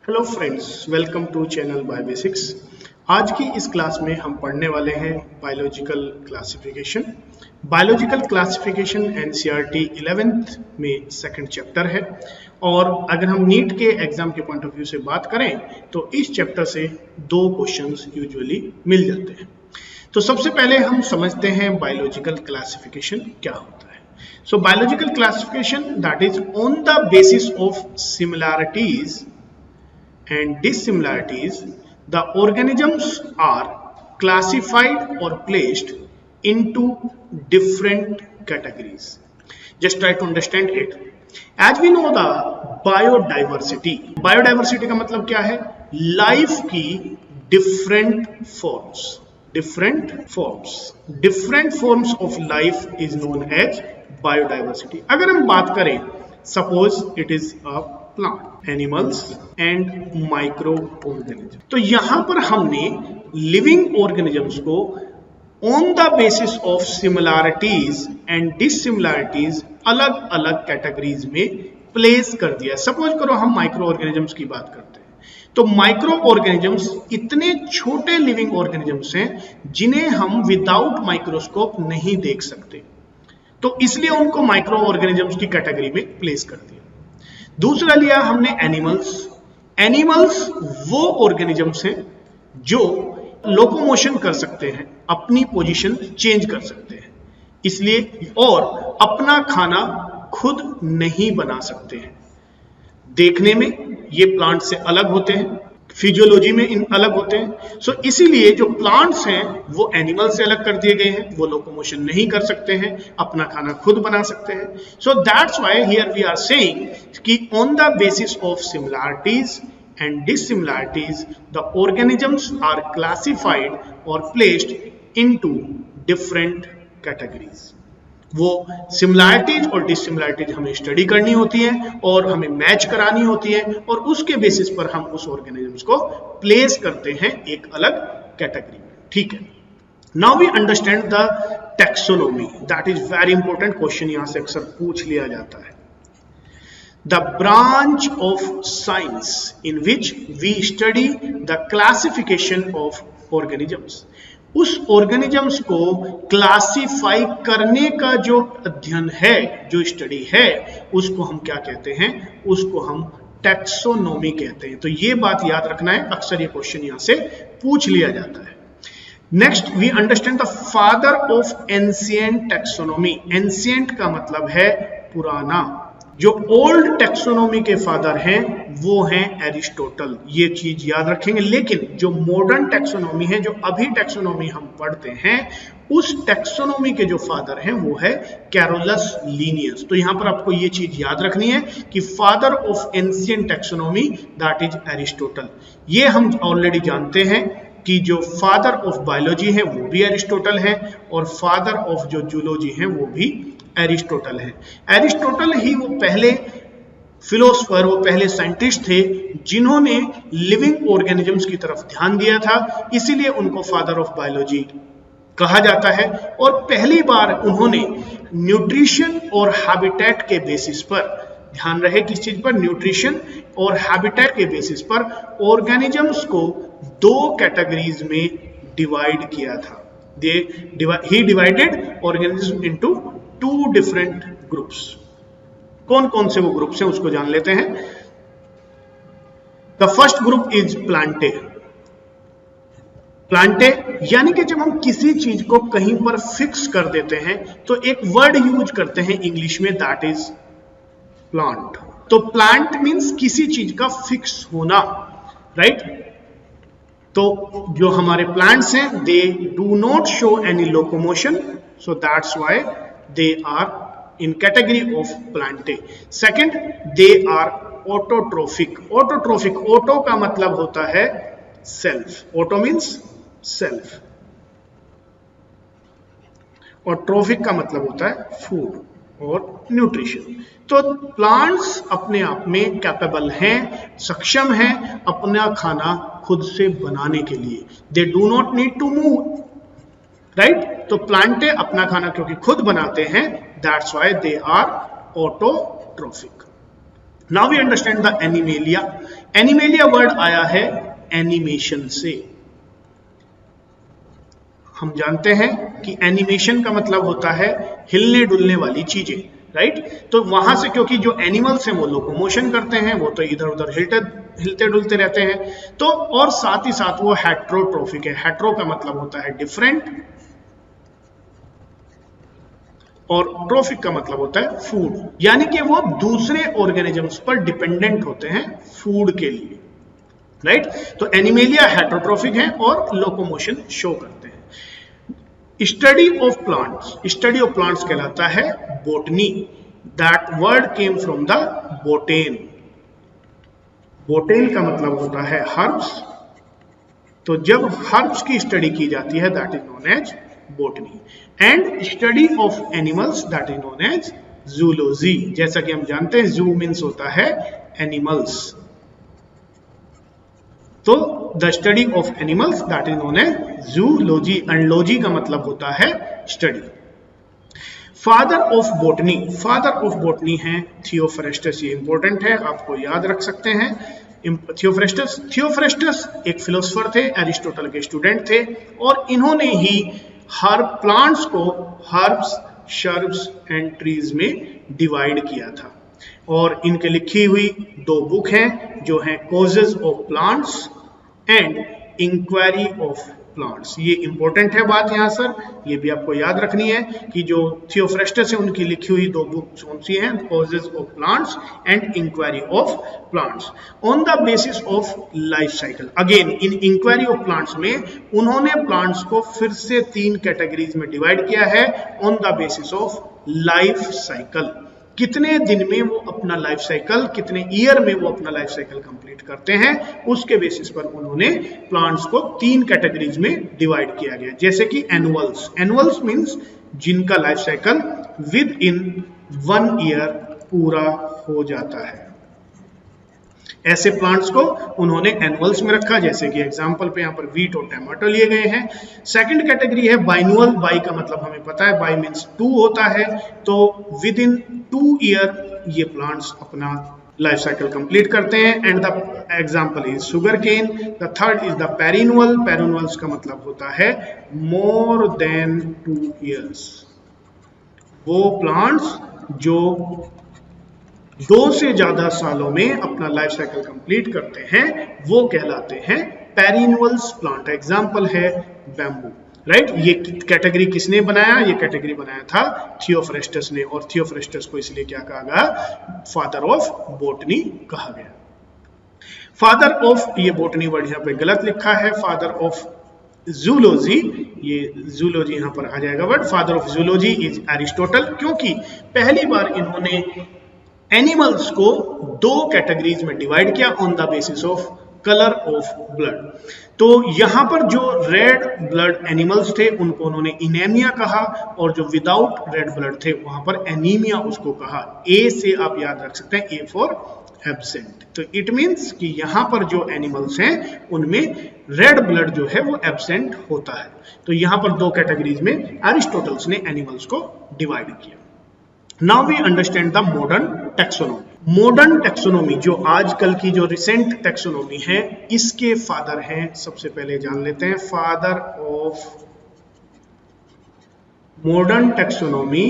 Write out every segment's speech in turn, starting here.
Hello friends, welcome to channel bio basics. आज की इस क्लास में हम पढ़ने वाले हैं biological classification. Biological classification NCERT 11th में सेकंड चैप्टर है और अगर हम नीट के एग्जाम के पॉइंट ऑफ व्यू से बात करें तो इस चैप्टर से 2 क्वेश्चंस यूजुअली मिल जाते हैं। तो सबसे पहले हम समझते हैं बायोलॉजिकल क्लासिफिकेशन क्या होता है। So biological classification that is on the basis of similarities and dissimilarities, the organisms are classified or placed into different categories. Just try to understand it. As we know the biodiversity, biodiversity का मतलब क्या है? Life की different forms of life is known as biodiversity. अगर हम बात करें, suppose it is a plant, animals and micro organism. तो यहां पर हमने लिविंग ऑर्गेनिजम्स को on the basis of similarities and dissimilarities अलग अलग कैटेगरीज में प्लेस कर दिया। सपोज करो हम माइक्रो ऑर्गेनिजम्स की बात करते हैं तो माइक्रो ऑर्गेनिजम्स इतने छोटे लिविंग ऑर्गेनिजम्स हैं जिन्हें हम विदाउट माइक्रोस्कोप नहीं देख सकते, तो इसलिए उनको माइक्रो ऑर्गेनिजम्स की कैटेगरी में प्लेस कर दिया। दूसरा लिया हमने एनिमल्स वो ऑर्गेनिजम्स हैं जो लोकोमोशन कर सकते हैं, अपनी पोजीशन चेंज कर सकते हैं, इसलिए और अपना खाना खुद नहीं बना सकते हैं। देखने में ये प्लांट से अलग होते हैं, फिजियोलॉजी में इन अलग होते हैं। सो इसीलिए जो प्लांट्स हैं वो एनिमल से अलग कर दिए गए हैं, वो लोकोमोशन नहीं कर सकते हैं, अपना खाना खुद बना सकते हैं। So that's why here we are saying कि on the basis of similarities and dissimilarities the organisms are classified और प्लेस्ड इनटू डिफरेंट कैटेगरीज। वो सिमिलैरिटीज और डिसिमिलैरिटीज हमें स्टडी करनी होती है और हमें मैच करानी होती है और उसके बेसिस पर हम उस ऑर्गेनिजम्स को प्लेस करते हैं एक अलग कैटेगरी में। ठीक है, now we understand the taxonomy. That is very important question, यहां से अक्सर पूछ लिया जाता है। The branch of science in which we study the classification of organisms. उस ऑर्गेनिजम्स को क्लासिफाई करने का जो अध्ययन है, जो स्टडी है, उसको हम क्या कहते हैं? उसको हम टैक्सोनॉमी कहते हैं। तो ये बात याद रखना है, अक्सर ये क्वेश्चन यहां से पूछ लिया जाता है। Next we understand the father of ancient taxonomy. Ancient का मतलब है पुराना। जो ओल्ड टैक्सोनॉमी के फादर हैं वो हैं एरिस्टोटल, ये चीज याद रखेंगे। लेकिन जो मॉडर्न टैक्सोनॉमी है, जो अभी टैक्सोनॉमी हम पढ़ते हैं, उस टैक्सोनॉमी के जो फादर हैं वो है कैरोलस लीनियस। तो यहां पर आपको ये चीज याद रखनी है कि father of ancient taxonomy that is Aristotle. ये हम ऑलरेडी जानते हैं कि जो फादर ऑफ बायोलॉजी है वो भी एरिस्टोटल है और फादर ऑफ जो जूलॉजी है वो भी एरिस्टोटल है। एरिस्टोटल ही वो पहले फिलोसफर, वो पहले साइंटिस्ट थे जिन्होंने लिविंग ऑर्गेनिजम्स की तरफ ध्यान दिया था, इसीलिए उनको फादर ऑफ बायोलॉजी कहा जाता है। और पहली बार उन्होंने न्यूट्रिशन और हैबिटेट के बेसिस पर, ध्यान रहे किस चीज पर? न्यूट्रिशन और हैबिटेट के बेसिस पर ऑर्गेनिजम्स को 2 कैटेगरीज में डिवाइड किया था। He divided organisms into 2 different groups. कौन कौन से वो ग्रुप्स हैं उसको जान लेते हैं। The first group is Plantae. Plantae यानी कि जब हम किसी चीज को कहीं पर फिक्स कर देते हैं तो एक वर्ड यूज करते हैं इंग्लिश में, दैट इज प्लांट। तो प्लांट मीन्स किसी चीज का फिक्स होना, राइट? तो जो हमारे प्लांट्स हैं they do not show any locomotion, so that's why they are in category of plantae. Second, they are autotrophic. Auto का मतलब होता है self. Auto means self और trophic का मतलब होता है food और न्यूट्रिशन। तो प्लांट्स अपने आप में कैपेबल हैं, सक्षम हैं अपना खाना खुद से बनाने के लिए। They do not need to move, right? तो प्लांटे अपना खाना क्योंकि खुद बनाते हैं, that's why they are autotrophic. Now we understand the animalia. Animalia word आया है एनिमेशन से। हम जानते हैं कि एनिमेशन का मतलब होता है हिलने डुलने वाली चीजें, राइट। तो वहां से क्योंकि जो एनिमल्स हैं वो लोकोमोशन करते हैं, वो तो इधर उधर हिलते डुलते रहते हैं, तो और साथ ही साथ वो हेट्रोट्रोफिक है। हेट्रो का मतलब होता है डिफरेंट और ट्रोफिक का मतलब होता है फूड, यानी कि वो दूसरे ऑर्गेनिजम्स पर डिपेंडेंट होते हैं फूड के लिए, राइट। तो एनिमेलिया हेट्रोट्रोफिक है और लोकोमोशन शो करते हैं। Study of plants, study of plants कहलाता है botany. That word came from the botane. Botane का मतलब होता है हर्ब्स। तो जब हर्ब्स की स्टडी की जाती है that is known as botany. And study of animals that is known as zoology. जैसा कि हम जानते हैं जू मीन्स होता है एनिमल्स, तो the study of animals that is known as zoology. And logy का मतलब होता है study. Father of botany, father of botany है थियोफ्रेस्टस। ये इंपॉर्टेंट है, आपको याद रख सकते हैं। थियोफ्रेस्टस, थियोफ्रेस्टस एक फिलोसोफर थे, एरिस्टोटल के स्टूडेंट थे, और इन्होंने ही हर प्लांट्स को हर्ब्स, शर्ब्स एंड ट्रीज में डिवाइड किया था। और इनके लिखी हुई दो बुक हैं जो हैं causes of plants and inquiry of plants. ये इंपॉर्टेंट है बात यहाँ सर, ये भी आपको याद रखनी है कि जो थियोफ्रेस्टस है उनकी लिखी हुई दो बुक कौन सी हैं, causes of plants and inquiry of plants. On the basis of life cycle, again in inquiry of plants में उन्होंने प्लांट्स को फिर से 3 कैटेगरीज में डिवाइड किया है on the basis of life cycle. कितने दिन में वो अपना लाइफ साइकिल, कितने ईयर में वो अपना लाइफ साइकिल कंप्लीट करते हैं, उसके बेसिस पर उन्होंने प्लांट्स को 3 कैटेगरीज में डिवाइड किया गया। जैसे कि एनुअल्स, एनुअल्स मींस जिनका life cycle with in 1 year पूरा हो जाता है, ऐसे प्लांट्स को उन्होंने एनुअल्स में रखा। जैसे कि एग्जांपल पे यहाँ पर वीट और टमाटो लिए गए हैं। सेकंड कैटेगरी है बाइनुअल। बाई का मतलब हमें पता है, बाई मींस 2 होता है, तो विद इन 2 ईयर ये प्लांट्स अपना लाइफ साइकिल कंप्लीट करते हैं। And the example is sugar cane. The third is the perennial. Perennials का मतलब होता है मोर देन 2 ईयर्स। वो प्लांट्स जो 2 से ज्यादा सालों में अपना लाइफ साइकिल कंप्लीट करते हैं वो कहलाते हैं पेरिनुअल्स प्लांट। एग्जांपल है बैम्बू, राइट। ये कैटेगरी किसने बनाया? ये कैटेगरी बनाया था थियोफ्रेस्टस ने, और थियोफ्रेस्टस को इसलिए क्या कहा गया? फादर ऑफ बोटनी कहा गया। फादर ऑफ, ये बोटनी वर्ड यहाँ पे गलत लिखा है, फादर ऑफ जूलॉजी, ये जूलॉजी यहां पर आ जाएगा word. Father of zoology is Aristotle, क्योंकि पहली बार इन्होंने एनिमल्स को 2 कैटेगरीज में डिवाइड किया on the basis of colour of blood. तो यहां पर जो रेड ब्लड एनिमल्स थे उनको उन्होंने इनेमिया कहा, और जो विदाउट रेड ब्लड थे वहां पर एनीमिया उसको कहा। ए से आप याद रख सकते हैं, ए फॉर एब्सेंट। तो इट मींस कि यहां पर जो एनिमल्स हैं उनमें रेड ब्लड जो है वो एब्सेंट होता है। तो यहां पर 2 कैटेगरीज में एरिस्टोटल्स ने एनिमल्स को डिवाइड किया। Now we understand the modern taxonomy. Modern taxonomy जो आजकल की जो रिसेंट टैक्सोनॉमी है, इसके फादर हैं, सबसे पहले जान लेते हैं, father of modern taxonomy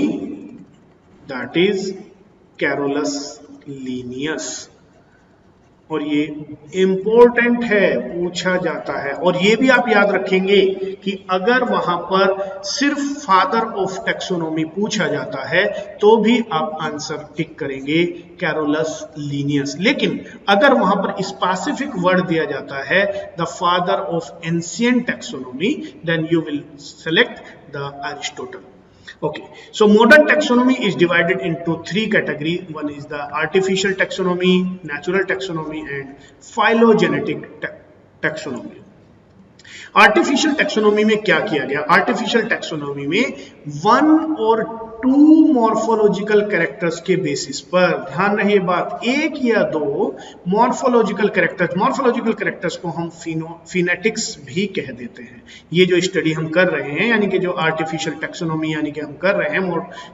that is Carolus Linnaeus. और ये इंपॉर्टेंट है, पूछा जाता है। और ये भी आप याद रखेंगे कि अगर वहां पर सिर्फ फादर ऑफ टैक्सोनॉमी पूछा जाता है तो भी आप आंसर टिक करेंगे कैरोलस लीनियस। लेकिन अगर वहां पर स्पेसिफिक वर्ड दिया जाता है the father of ancient taxonomy, then you will select the Aristotle. Okay, so modern taxonomy is divided into 3 categories. One is the artificial taxonomy, natural taxonomy and phylogenetic taxonomy. Artificial taxonomy में क्या किया गया? Artificial taxonomy में 1 और to morphological characters के basis पर, ध्यान रहिए बात, एक या दो मॉर्फोलॉजिकल कैरेक्टर्स को हम फिनेटिक्स भी कह देते हैं। ये जो स्टडी हम कर रहे हैं, यानी कि जो आर्टिफिशियल टैक्सोनॉमी यानी कि हम कर रहे हैं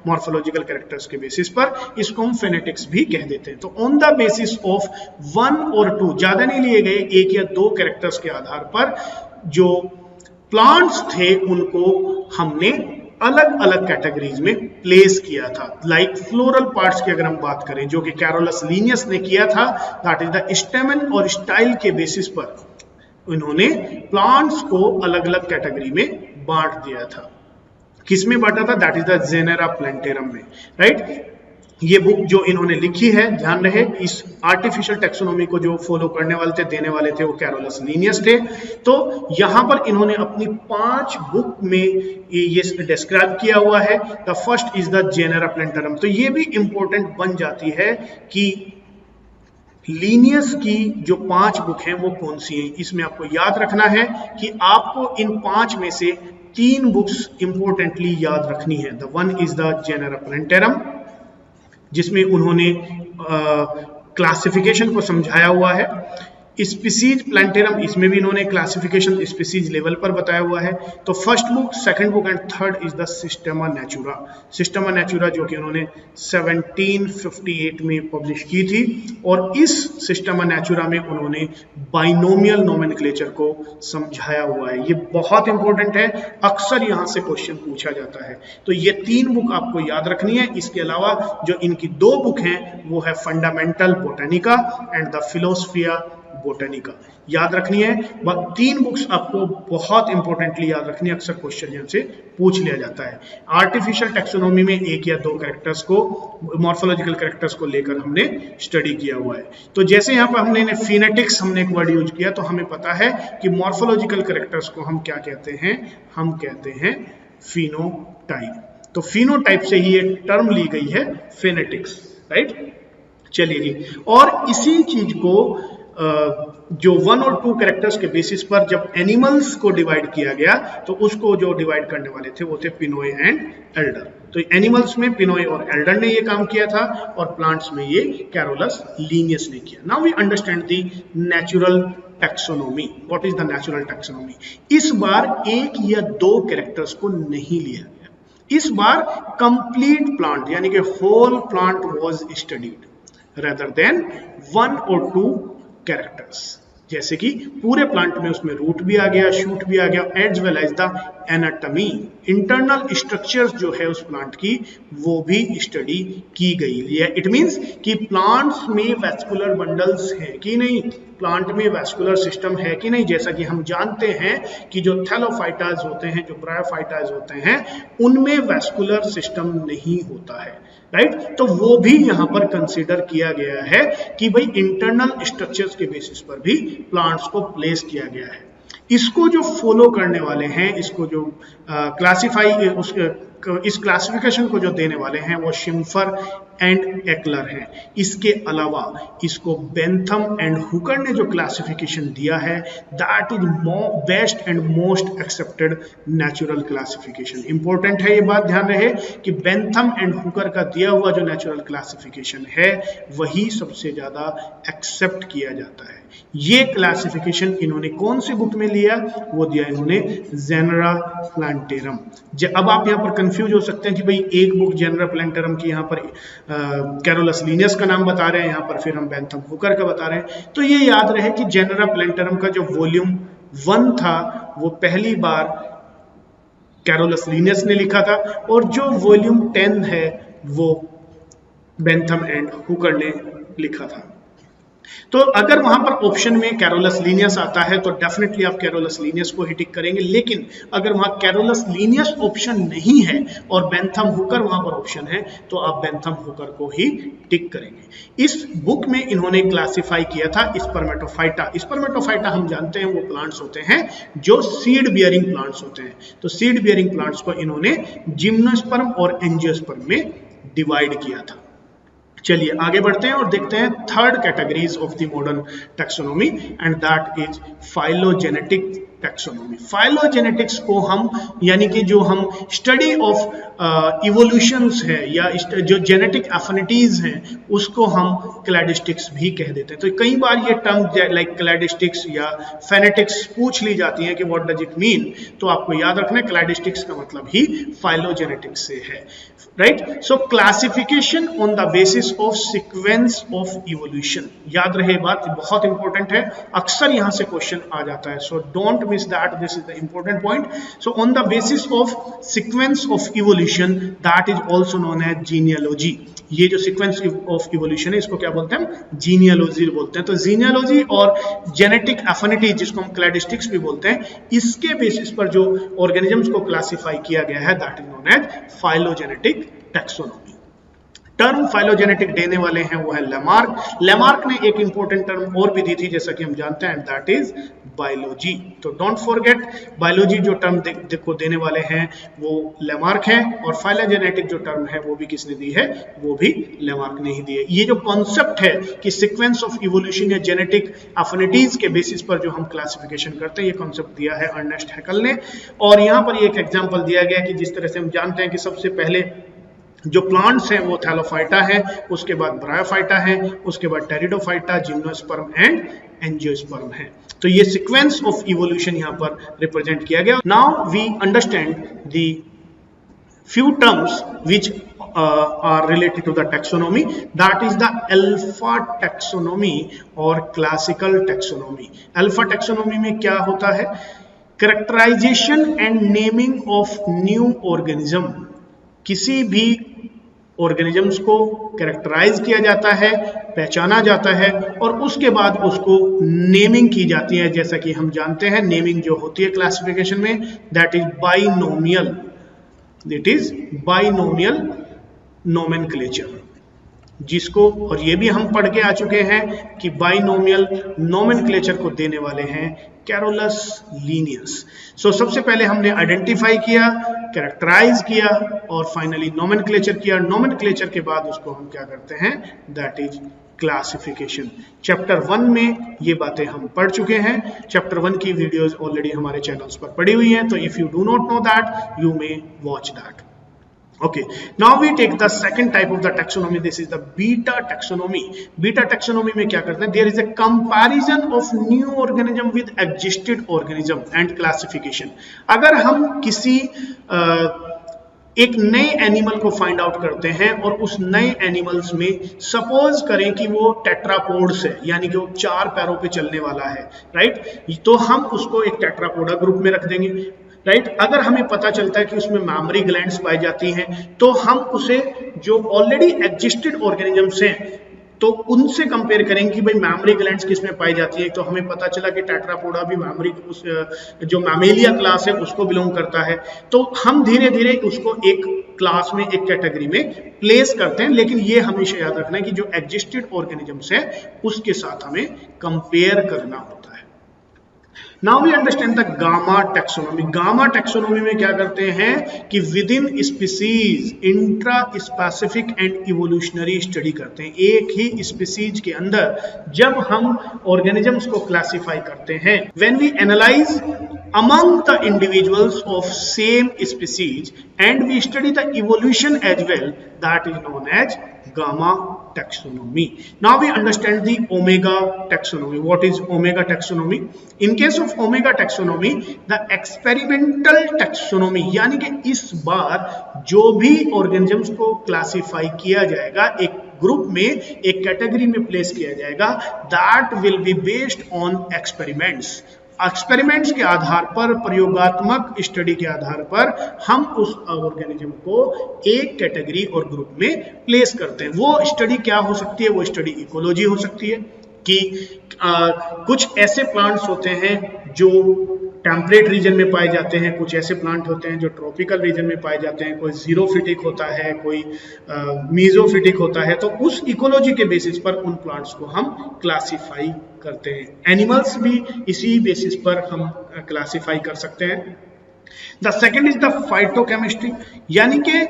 मॉर्फोलॉजिकल कैरेक्टर्स के बेसिस पर, इसको हम फिनेटिक्स भी कह देते हैं। तो ऑन द बेसिस ऑफ 1 और 2, ज्यादा नहीं लिए गए, एक या दो कैरेक्टर्स के आधार पर जो प्लांट्स थे उनको हमने अलग अलग कैटेगरीज में प्लेस किया था। लाइक फ्लोरल पार्ट्स की अगर हम बात करें, जो कि कैरोलस लीनियस ने किया था, दैट इज द स्टेमन और स्टाइल के बेसिस पर इन्होंने प्लांट्स को अलग अलग कैटेगरी में बांट दिया था। किसमें बांटा था? दैट इज द जेनेरा प्लैंटेरम में, राइट। ये बुक जो इन्होंने लिखी है, ध्यान रहे, इस आर्टिफिशियल टैक्सोनॉमी को जो फॉलो करने वाले थे, देने वाले थे, वो कैरोलस लीनियस थे। तो यहां पर इन्होंने अपनी 5 बुक में ये डिस्क्राइब किया हुआ है। The first is the Genera Plantarum. तो ये भी इंपॉर्टेंट बन जाती है कि लीनियस की जो 5 बुक हैं वो कौन सी हैं। इसमें आपको याद रखना है कि आपको इन 5 में से 3 बुक्स इंपॉर्टेंटली याद रखनी है। The one is the Genera Plantarum, जिसमें उन्होंने क्लासिफिकेशन को समझाया हुआ है। स्पीसीज प्लैंटेरम, इसमें भी इन्होंने क्लासिफिकेशन स्पीसीज लेवल पर बताया हुआ है। तो first book, second book and third is the Systema Naturae. Systema Naturae जो कि उन्होंने 1758 में पब्लिश की थी, और इस सिस्टेमा नेचुरा में उन्होंने बाइनोमियल नोमेनक्लेचर को समझाया हुआ है। ये बहुत इंपॉर्टेंट है, अक्सर यहां से क्वेश्चन पूछा जाता है। तो ये 3 बुक आपको याद रखनी है। इसके अलावा जो इनकी 2 बुक हैं वो है Fundamental Botanica and the Philosophia Botanica, याद रखनी है। 3 बुक्स आपको बहुत इंपॉर्टेंटली याद रखनी है, अक्सर क्वेश्चन यहाँ से पूछ लिया जाता है। आर्टिफिशियल टैक्सोनॉमी में 1 या 2 कैरेक्टर्स को, मॉर्फोलॉजिकल कैरेक्टर्स को लेकर हमने स्टडी किया हुआ है। तो जैसे यहाँ पर हमने फिनेटिक्स, हमने एक वर्ड यूज किया, तो हमें पता है कि मॉर्फोलॉजिकल कैरेक्टर्स को हम क्या कहते हैं? हम कहते हैं फिनोटाइप। तो फिनोटाइप से ही एक टर्म ली गई है फिनेटिक्स, राइट। चलिए जी, और इसी चीज को जो 1 और 2 कैरेक्टर्स के बेसिस पर जब एनिमल्स को डिवाइड किया गया, तो उसको जो डिवाइड करने वाले थे वो थे पिनोय एंड एल्डर। तो एनिमल्स में पिनोय और एल्डर ने ये काम किया था, और प्लांट्स में ये कैरोलस लीनियस ने किया। Now we understand the natural taxonomy. What is the natural taxonomy? इस बार 1 या 2 कैरेक्टर्स को नहीं लिया गया, इस बार कंप्लीट प्लांट यानी कि whole plant was studied rather than 1 और 2 कैरेक्टर्स। जैसे कि पूरे प्लांट में उसमें रूट भी आ गया, शूट भी आ गया, as well as the anatomy, internal structures जो है उस प्लांट की, वो भी स्टडी की गई है। इट मींस कि प्लांट्स में वैस्कुलर बंडल्स हैं कि नहीं, प्लांट में वैस्कुलर सिस्टम है कि नहीं। जैसा कि हम जानते हैं कि जो थैलोफाइटाज होते हैं, जो ब्रायोफाइटाज होते हैं, उनमें वैस्कुलर सिस्टम नहीं होता है, राइट। तो वो भी यहां पर कंसीडर किया गया है कि भाई इंटरनल स्ट्रक्चर्स के बेसिस पर भी प्लांट्स को प्लेस किया गया है। इसको जो फॉलो करने वाले हैं, इसको जो इस क्लासिफिकेशन को जो देने वाले हैं वो शिम्फर एंड एक्लर हैं। इसके अलावा इसको बेंथम एंड हुकर ने जो क्लासिफिकेशन दिया है, that is best and most accepted natural classification. Important है ये बात, ध्यान रहे कि बेंथम एंड हुकर का दिया हुआ जो नेचुरल क्लासिफिकेशन है वही सबसे ज्यादा एक्सेप्ट किया जाता है। ये क्लासिफिकेशन इन्होंने कौन सी बुक में लिया? वो दिया इन्होंने जेनेरा प्लैंटेरम। अब आप यहाँ पर कंफ्यूज हो सकते हैं कि भाई एक बुक जेनेरा प्लैंटेरम की यहाँ पर कैरोलस लीनियस का नाम बता रहे हैं, यहाँ पर फिर हम बेंथम हुकर का बता रहे हैं। तो ये याद रहे कि जेनेरा प्लैंटेरम का जो वॉल्यूम 1 था वो पहली बार कैरोलस लीनियस ने लिखा था, और जो वॉल्यूम 10 है वो बेंथम एंड हुकर ने लिखा था। तो अगर वहां पर ऑप्शन में कैरोलस लीनियस आता है तो डेफिनेटली आप कैरोलस लीनियस को ही टिक करेंगे, लेकिन अगर वहां कैरोलस लीनियस ऑप्शन नहीं है और बेंथम हुकर वहां पर ऑप्शन है तो आप बेंथम हुकर को ही टिक करेंगे। इस बुक में इन्होंने क्लासिफाई किया था स्पर्मेटोफाइटा। स्पर्मेटोफाइटा हम जानते हैं वो प्लांट्स होते हैं जो सीड बियरिंग प्लांट्स होते हैं। तो सीड बियरिंग प्लांट्स को इन्होंने जिम्नोस्पर्म और एंजियोस्पर्म में डिवाइड किया था। चलिए आगे बढ़ते हैं और देखते हैं third categories of the modern taxonomy, and that is phylogenetic taxonomy. Phylogenetics को हम यानी कि जो हम स्टडी ऑफ इवोल्यूशंस है या जो जेनेटिक एफिनिटीज हैं उसको हम क्लैडिस्टिक्स भी कह देते हैं। तो कई बार ये टर्म लाइक क्लैडिस्टिक्स या फेनेटिक्स पूछ ली जाती है कि व्हाट डज इट मीन, तो आपको याद रखना है क्लैडिस्टिक्स का मतलब ही फाइलोजेनेटिक्स से है, right. So classification on the basis of sequence of evolution, याद रहे बात बहुत इंपॉर्टेंट है, अक्सर यहां से क्वेश्चन आ जाता है, so don't miss that, this is the important point. So on the basis of sequence of evolution that is also known as genealogy. ये जो सीक्वेंस ऑफ इवोल्यूशन है इसको क्या बोलते हैं, जीनियोलॉजी बोलते हैं। तो जीनियोलॉजी और जेनेटिक एफिनिटी जिसको हम क्लैडिस्टिक्स भी बोलते हैं, इसके बेसिस पर जो ऑर्गेनिजम्स को क्लासिफाई किया गया है that is known as phylogenetic taxonomy. Term phylogenetic देने वाले हैं वो है लेमार्क। लेमार्क ने एक इंपॉर्टेंट टर्म और भी दी थी जैसा कि हम जानते हैं, दैट इज बायोलॉजी। तो डोंट फॉरगेट, बायोलॉजी जो टर्म देखो देने वाले हैं वो लेमार्क है, और फाइलोजेनेटिक जो टर्म है वो भी किसने दी है, वो भी लेमार्क ने ही दी है। ये जो कॉन्सेप्ट है कि सीक्वेंस ऑफ इवोल्यूशन या जेनेटिक एफिनिटीज के बेसिस पर जो हम क्लासिफिकेशन करते हैं, ये कॉन्सेप्ट दिया है अर्नेस्ट हैकल ने। और यहाँ पर एक एग्जाम्पल दिया गया कि जिस तरह से हम जानते हैं कि सबसे पहले जो प्लांट्स हैं वो थैलोफाइटा है, उसके बाद ब्रायोफाइटा है, उसके बाद टेरिडोफाइटा, जिम्नोस्पर्म एंड एंजियोस्पर्म है। तो ये सीक्वेंस ऑफ इवोल्यूशन यहाँ पर रिप्रेजेंट किया गया। Now we understand the few terms which are related to the taxonomy, that is the alpha taxonomy और classical taxonomy। alpha taxonomy में क्या होता है, characterization and naming of new organism, किसी भी ऑर्गेनिजम्स को कैरेक्टराइज किया जाता है, पहचाना जाता है, और उसके बाद उसको नेमिंग की जाती है। जैसा कि हम जानते हैं नेमिंग जो होती है क्लासिफिकेशन में, that is binomial, it is binomial nomenclature, जिसको, और ये भी हम पढ़ के आ चुके हैं कि बाइनोमियल नोमेनक्लेचर को देने वाले हैं कैरोलस लीनियस। सो सबसे पहले हमने आइडेंटिफाई किया, कैरेक्टराइज किया और फाइनली नोमेनक्लेचर किया। नोमेनक्लेचर के बाद उसको हम क्या करते हैं, दैट इज क्लासिफिकेशन। चैप्टर 1 में ये बातें हम पढ़ चुके हैं, चैप्टर 1 की वीडियोस ऑलरेडी हमारे चैनल्स पर पड़ी हुई हैं, तो if you do not know that you may watch that. Okay, now we take the second type of the taxonomy. This is the beta taxonomy. Beta taxonomy में क्या करते हैं, there is a comparison of new organism with existed organism and classification। अगर हम किसी एक नए animal को फाइंड आउट करते हैं और उस नए एनिमल्स में सपोज करें कि वो टेट्रापोड्स है, यानी कि वो 4 पैरों पे चलने वाला है, राइट, तो हम उसको एक टेट्रापोडा ग्रुप में रख देंगे, राइट। अगर हमें पता चलता है कि उसमें मैमरी ग्लैंड्स पाई जाती हैं, तो हम उसे जो ऑलरेडी एग्जिस्टेड ऑर्गेनिजम्स हैं तो उनसे कंपेयर करेंगे कि भाई मैमरी ग्लैंड्स किसमें पाई जाती है। तो हमें पता चला कि टेट्रापोडा भी मैमरी, जो मैमेलिया क्लास है उसको बिलोंग करता है। तो हम धीरे धीरे उसको एक क्लास में, एक कैटेगरी में प्लेस करते हैं, लेकिन ये हमेशा याद रखना है कि जो एग्जिस्टेड ऑर्गेनिजम्स है उसके साथ हमें कंपेयर करना होता है। Now we understand the gamma taxonomy। gamma taxonomy में क्या करते हैं कि with in species intra specific and evolutionary study करते हैं। एक ही स्पीसीज के अंदर जब हम ऑर्गेनिजम्स को क्लासिफाई करते हैं, when we analyze among the individuals of same species and we study the evolution as well, that is known as gamma taxonomy। Now we understand the omega taxonomy। What is omega taxonomy? In case of omega taxonomy, the experimental taxonomy, यानी कि इस बार जो भी organisms को classify किया जाएगा, एक group में, एक कैटेगरी में प्लेस किया जाएगा, that will be based on experiments। Experiments के आधार पर, प्रयोगात्मक स्टडी के आधार पर हम उस ऑर्गेनिज्म को एक कैटेगरी और ग्रुप में प्लेस करते हैं। वो स्टडी क्या हो सकती है, वो स्टडी इकोलॉजी हो सकती है कि कुछ ऐसे प्लांट्स होते हैं जो टेम्परेट रीजन में पाए जाते हैं, कुछ ऐसे प्लांट होते हैं जो ट्रॉपिकल रीजन में पाए जाते हैं, कोई जीरोफिटिक होता है, कोई मीजोफिटिक होता है। तो उस इकोलॉजी के बेसिस पर उन प्लांट्स को हम क्लासिफाई करते हैं। एनिमल्स भी इसी बेसिस पर हम क्लासिफाई कर सकते हैं। The second is the phytochemistry, यानी कि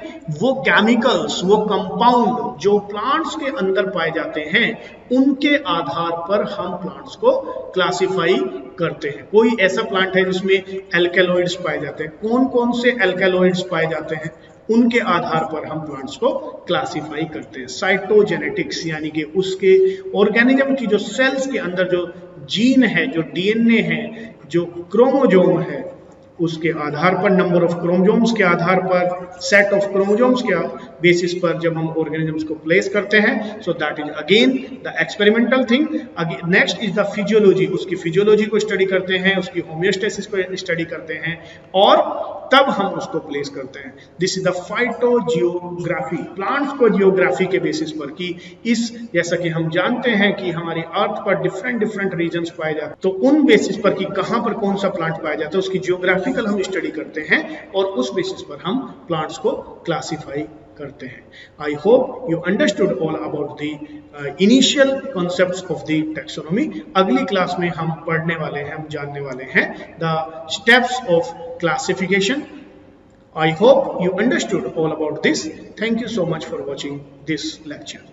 वो केमिकल्स, वो कंपाउंड जो प्लांट्स के अंदर पाए जाते हैं, उनके आधार पर हम प्लांट्स को क्लासिफाई करते हैं। कोई ऐसा प्लांट है जिसमें एल्केलॉइड्स पाए जाते हैं, कौन कौन से एल्केलॉइड्स पाए जाते हैं, उनके आधार पर हम प्लांट्स को क्लासिफाई करते हैं। साइटोजेनेटिक्स, यानी कि उसके ऑर्गेनिज्म की जो सेल्स के अंदर जो जीन है, जो डीएनए है, जो क्रोमोजोम है, उसके आधार पर, नंबर ऑफ क्रोमोजोम्स के आधार पर, सेट ऑफ क्रोमोजोम्स के बेसिस पर जब हम ऑर्गेनिजम्स को प्लेस करते हैं, so that is again the experimental thing. Next is the physiology, उसकी फिजियोलॉजी को स्टडी करते हैं, उसकी होम्योस्टेसिस को स्टडी करते हैं, और तब हम उसको प्लेस करते हैं। This is the phytogeography, plants को जियोग्राफी के बेसिस पर, कि इस, जैसा कि हम जानते हैं कि हमारी अर्थ पर डिफरेंट डिफरेंट रीजन्स पाए जाते हैं, तो उन बेसिस पर कि कहां पर कौन सा प्लांट पाया जाता है, उसकी जियोग्राफिकल हम स्टडी करते हैं, और उस बेसिस पर हम प्लांट्स को क्लासिफाई करते हैं। I hope you understood all about the initial concepts of the taxonomy. अगली क्लास में हम पढ़ने वाले हैं, हम जानने वाले हैं the steps of classification. I hope you understood all about this. Thank you so much for watching this lecture.